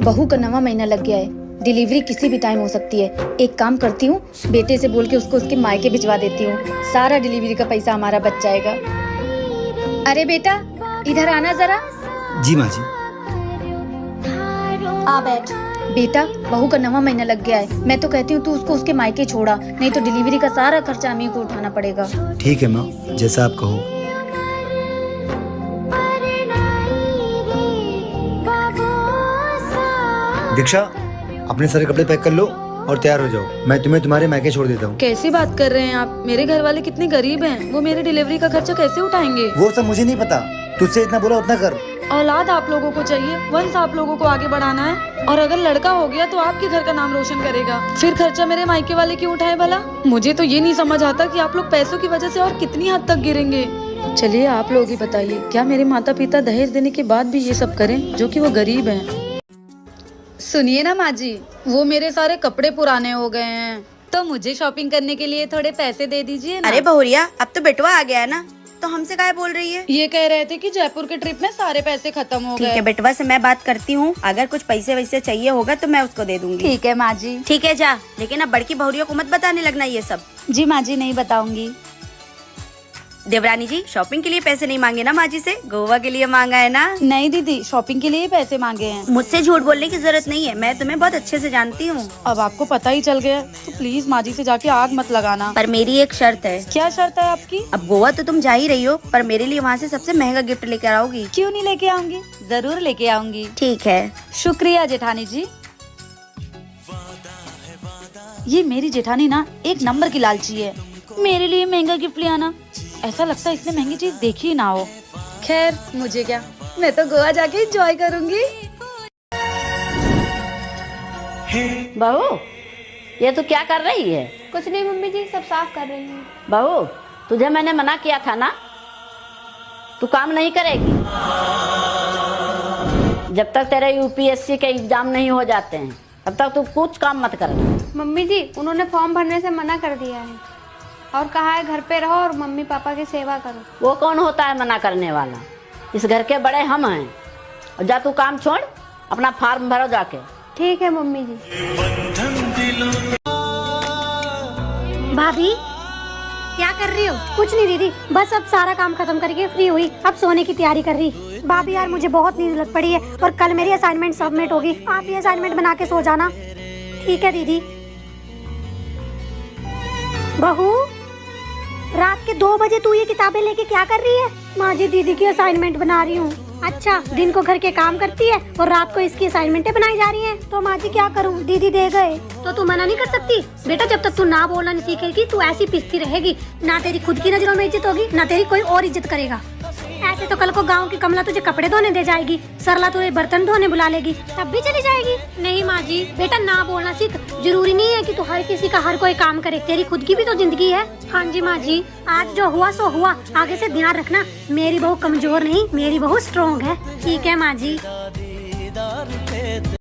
बहू का 9वां महीना लग गया है। डिलीवरी किसी भी टाइम हो सकती है। एक काम करती हूँ, बेटे से बोल के उसको उसके मायके भिजवा देती हूँ। सारा डिलीवरी का पैसा हमारा बच जाएगा। अरे बेटा, इधर आना जरा। जी माँ जी। आ बैठ। बेटा, बहू का 9वां महीना लग गया है। मैं तो कहती हूँ तू उसको उसके मायके छोड़ा, नहीं तो डिलीवरी का सारा खर्चा हमें को उठाना पड़ेगा। ठीक है माँ, जैसा आप कहो। दीक्षा, अपने सारे कपड़े पैक कर लो और तैयार हो जाओ। मैं तुम्हें तुम्हारे मायके छोड़ देता हूँ। कैसी बात कर रहे हैं आप? मेरे घर वाले कितने गरीब हैं, वो मेरे डिलीवरी का खर्चा कैसे उठाएंगे? वो सब मुझे नहीं पता, तुझसे इतना बोला उतना कर। औलाद आप लोगों को चाहिए, वंश आप लोगों को आगे बढ़ाना है। और अगर लड़का हो गया तो आपके घर का नाम रोशन करेगा। फिर खर्चा मेरे मायके वाले क्यों उठाए भला? मुझे तो ये नहीं समझ आता कि आप लोग पैसों की वजह से और कितनी हद तक गिरेंगे। चलिए आप लोग ही बताइए, क्या मेरे माता पिता दहेज देने के बाद भी ये सब करें, जो कि वो गरीब हैं? सुनिए ना माँ जी, वो मेरे सारे कपड़े पुराने हो गए हैं, तो मुझे शॉपिंग करने के लिए थोड़े पैसे दे दीजिए ना। अरे बहुरिया, अब तो बेटवा आ गया है ना, तो हमसे काहे बोल रही है? ये कह रहे थे कि जयपुर के ट्रिप में सारे पैसे खत्म हो ठीक गए। है, बेटवा से मैं बात करती हूँ, अगर कुछ पैसे वैसे चाहिए होगा तो मैं उसको दे दूंगी। ठीक है माँ जी। ठीक है जा, लेकिन अब बड़की बहुरियों को मत बताने लगना ये सब। जी माँ जी, नहीं बताऊंगी। देवरानी जी, शॉपिंग के लिए पैसे नहीं मांगे ना माँ जी से, गोवा के लिए मांगा है ना? नहीं दीदी, शॉपिंग के लिए पैसे मांगे हैं। मुझसे झूठ बोलने की जरूरत नहीं है, मैं तुम्हें बहुत अच्छे से जानती हूँ। अब आपको पता ही चल गया, तो प्लीज माँ जी से जाके आग मत लगाना। पर मेरी एक शर्त है। क्या शर्त है आपकी? अब गोवा तो तुम जा ही रही हो, पर मेरे लिए वहाँ से सबसे महंगा गिफ्ट लेकर आओगी। क्यों नहीं लेके आऊंगी, जरूर लेके आऊंगी। ठीक है। शुक्रिया जेठानी जी। ये मेरी जेठानी ना एक नंबर की लालची है, मेरे लिए महंगा गिफ्ट ले आना। ऐसा लगता है इसने महंगी चीज देखी ही ना हो। खैर मुझे क्या, मैं तो गोवा जाके एंजॉय करूंगी। बहू, ये तू क्या कर रही है? कुछ नहीं मम्मी जी, सब साफ कर रही हूँ। बहू, तुझे मैंने मना किया था ना, तू काम नहीं करेगी जब तक तेरे यूपीएससी के एग्जाम नहीं हो जाते हैं, तब तक तू कुछ काम मत करना। मम्मी जी, उन्होंने फॉर्म भरने से मना कर दिया है और कहा है घर पे रहो और मम्मी पापा की सेवा करो। वो कौन होता है मना करने वाला? इस घर के बड़े हम हैं। और जा तू काम छोड़, अपना फॉर्म भरो जाके। ठीक है मम्मी जी। भाभी, क्या कर रही हो? कुछ नहीं दीदी, बस अब सारा काम खत्म करके फ्री हुई, अब सोने की तैयारी कर रही। भाभी यार, मुझे बहुत नींद लग पड़ी है और कल मेरी असाइनमेंट सबमिट होगी। आप ये असाइनमेंट बना के सो जाना। ठीक है दीदी। बहू, रात के 2 बजे तू ये किताबें लेके क्या कर रही है? माँ जी, दीदी की असाइनमेंट बना रही हूँ। अच्छा, दिन को घर के काम करती है और रात को इसकी असाइनमेंटें बनाई जा रही हैं। तो माँ जी क्या करूँ, दीदी दे गए तो तू मना नहीं कर सकती। बेटा, जब तक तू ना बोलना नहीं सीखेगी, तू ऐसी पिसती रहेगी, ना तेरी खुद की नजरों में इज्जत होगी, ना तेरी कोई और इज्जत करेगा। ऐसे तो कल को गांव की कमला तुझे कपड़े धोने दे जाएगी, सरला तुझे बर्तन धोने बुला लेगी, तब भी चली जाएगी। नहीं माँ जी, बेटा ना बोलना सीख। जरूरी नहीं है कि तू हर किसी का हर कोई काम करे, तेरी खुद की भी तो जिंदगी है। हाँ जी माँ जी, आज जो हुआ सो हुआ, आगे से ध्यान रखना। मेरी बहू कमजोर नहीं, मेरी बहू स्ट्रॉन्ग है। ठीक है माँ जी।